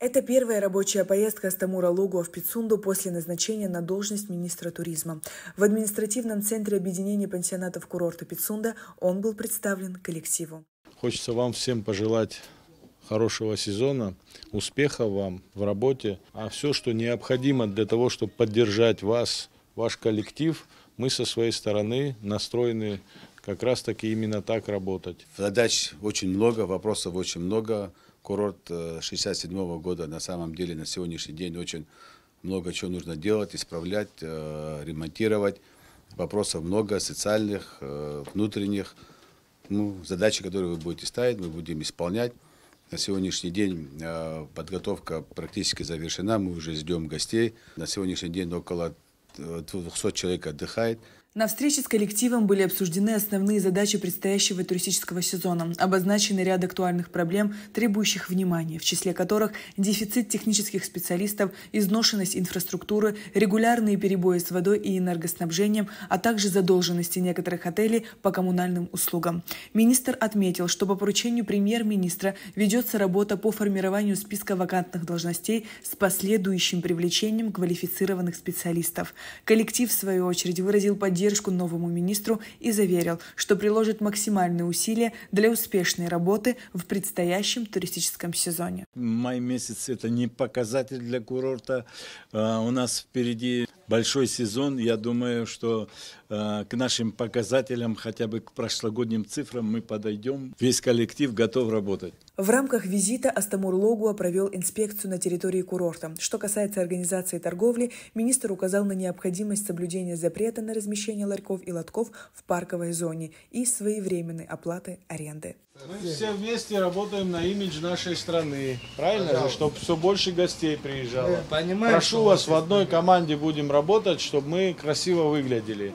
Это первая рабочая поездка Астамура Логуа в Пицунду после назначения на должность министра туризма. В административном центре объединения пансионатов курорта Пицунда он был представлен коллективу. Хочется вам всем пожелать хорошего сезона, успехов вам в работе. А все, что необходимо для того, чтобы поддержать вас, ваш коллектив, мы со своей стороны настроены как раз таки именно так работать. Задач очень много, вопросов очень много. Курорт 1967 года на самом деле на сегодняшний день очень много чего нужно делать, исправлять, ремонтировать. Вопросов много, социальных, внутренних. Задачи, которые вы будете ставить, мы будем исполнять. На сегодняшний день подготовка практически завершена, мы уже ждем гостей. На сегодняшний день около 200 человек отдыхает. На встрече с коллективом были обсуждены основные задачи предстоящего туристического сезона, обозначены ряд актуальных проблем, требующих внимания, в числе которых дефицит технических специалистов, изношенность инфраструктуры, регулярные перебои с водой и энергоснабжением, а также задолженности некоторых отелей по коммунальным услугам. Министр отметил, что по поручению премьер-министра ведется работа по формированию списка вакантных должностей с последующим привлечением квалифицированных специалистов. Коллектив, в свою очередь, выразил поддержку новому министру и заверил, что приложит максимальные усилия для успешной работы в предстоящем туристическом сезоне. Май месяц – это не показатель для курорта. У нас впереди большой сезон. Я думаю, что к нашим показателям, хотя бы к прошлогодним цифрам мы подойдем. Весь коллектив готов работать. В рамках визита Астамур Логуа провел инспекцию на территории курорта. Что касается организации торговли, министр указал на необходимость соблюдения запрета на размещение ларьков и лотков в парковой зоне и своевременной оплаты аренды. Мы все вместе работаем на имидж нашей страны, правильно же, чтобы все больше гостей приезжало. Прошу вас, в одной команде будем работать, чтобы мы красиво выглядели.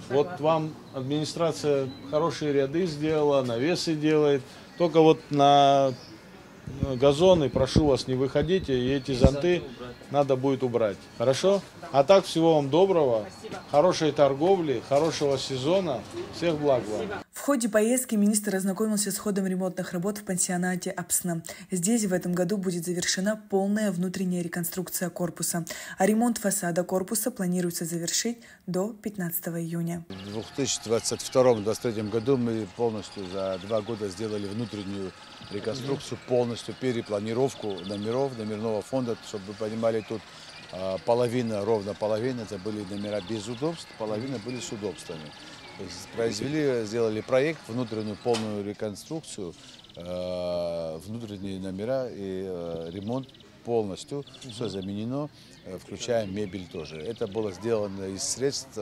Вот вам администрация хорошие ряды сделала, навесы делает. Только вот на газоны, прошу вас, не выходите, и эти зонты надо будет убрать. Хорошо? А так, всего вам доброго, хорошей торговли, хорошего сезона. Всех благ вам. В ходе поездки министр ознакомился с ходом ремонтных работ в пансионате Апсна. Здесь в этом году будет завершена полная внутренняя реконструкция корпуса, а ремонт фасада корпуса планируется завершить до 15 июня. В 2022-2023 году мы полностью за 2 года сделали внутреннюю реконструкцию, полностью перепланировку номерного фонда, чтобы вы понимали, тут половина, ровно половина, это были номера без удобств, половина были с удобствами. Сделали проект, внутреннюю полную реконструкцию, внутренние номера и ремонт полностью, все заменено, включая мебель тоже. Это было сделано из средств,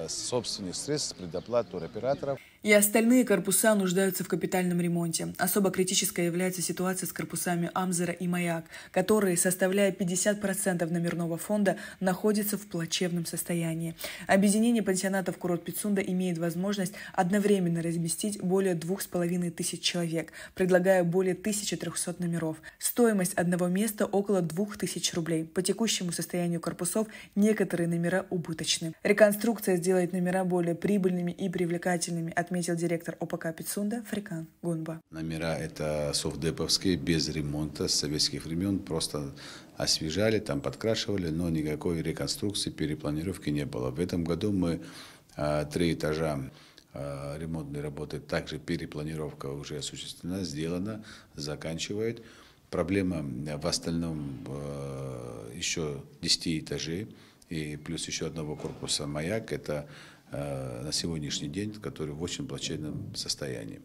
собственных средств, предоплат туроператоров. И остальные корпуса нуждаются в капитальном ремонте. Особо критической является ситуация с корпусами Амзера и Маяк, которые, составляя 50% номерного фонда, находятся в плачевном состоянии. Объединение пансионатов курорт Пицунда имеет возможность одновременно разместить более 2500 человек, предлагая более 1300 номеров. Стоимость одного места около 2000 рублей. По текущему состоянию корпусов некоторые номера убыточны. Реконструкция сделает номера более прибыльными и привлекательными, отметил директор ОПК Пицунда Фрикан Гунба. Номера это совдеповские, без ремонта, с советских времен, просто освежали, там подкрашивали, но никакой реконструкции, перепланировки не было. В этом году мы 3 этажа ремонтной работы, также перепланировка уже осуществлена, сделана, заканчивает. Проблема в остальном еще 10 этажей и плюс еще одного корпуса «Маяк» – это на сегодняшний день, который в очень плачевном состоянии.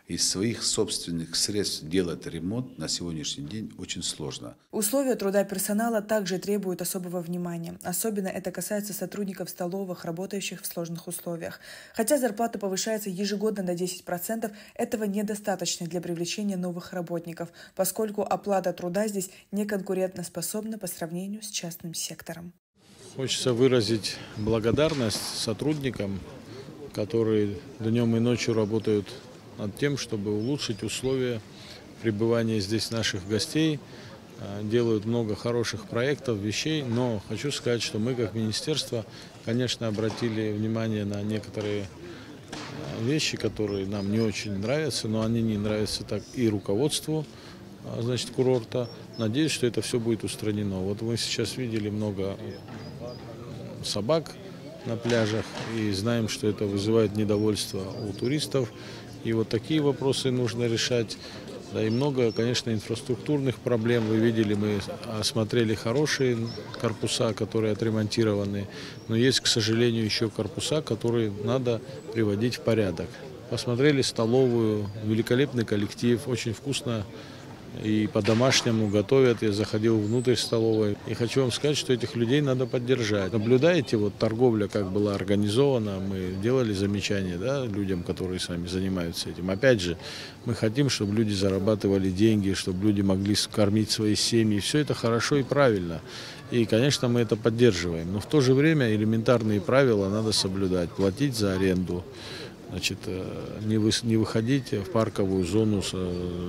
Из своих собственных средств делать ремонт на сегодняшний день очень сложно. Условия труда персонала также требуют особого внимания. Особенно это касается сотрудников столовых, работающих в сложных условиях. Хотя зарплата повышается ежегодно на 10%, этого недостаточно для привлечения новых работников, поскольку оплата труда здесь неконкурентоспособна по сравнению с частным сектором. Хочется выразить благодарность сотрудникам, которые днем и ночью работают над тем, чтобы улучшить условия пребывания здесь наших гостей, делают много хороших проектов, вещей, но хочу сказать, что мы как министерство, конечно, обратили внимание на некоторые вещи, которые нам не очень нравятся, но они не нравятся так и руководству значит, курорта. Надеюсь, что это все будет устранено. Вот мы сейчас видели много собак на пляжах и знаем, что это вызывает недовольство у туристов. И вот такие вопросы нужно решать. Да, и много, конечно, инфраструктурных проблем. Вы видели, мы осмотрели хорошие корпуса, которые отремонтированы, но есть, к сожалению, еще корпуса, которые надо приводить в порядок. Посмотрели столовую, великолепный коллектив, очень вкусно и по-домашнему готовят. Я заходил внутрь столовой и хочу вам сказать, что этих людей надо поддержать. Наблюдаете, вот торговля как была организована, мы делали замечания, да, людям, которые сами занимаются этим. Опять же, мы хотим, чтобы люди зарабатывали деньги, чтобы люди могли кормить свои семьи. Все это хорошо и правильно. И, конечно, мы это поддерживаем. Но в то же время элементарные правила надо соблюдать. Платить за аренду. Значит, не выходить в парковую зону,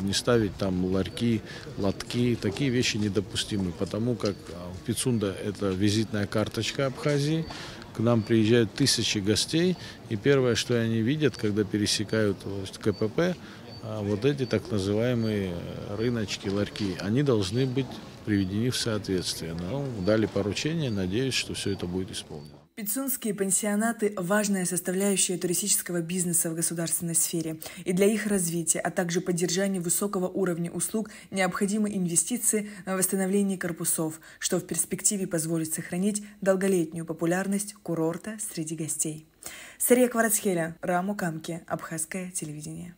не ставить там ларьки, лотки. Такие вещи недопустимы, потому как Пицунда – это визитная карточка Абхазии. К нам приезжают тысячи гостей, и первое, что они видят, когда пересекают КПП, вот эти так называемые рыночки, ларьки, они должны быть приведены в соответствие. Ну, дали поручение, надеюсь, что все это будет исполнено. Пицунские пансионаты – важная составляющая туристического бизнеса в государственной сфере. И для их развития, а также поддержания высокого уровня услуг необходимы инвестиции в восстановление корпусов, что в перспективе позволит сохранить долголетнюю популярность курорта среди гостей. Сария Кварацхеля, Раму Камке, Абхазское телевидение.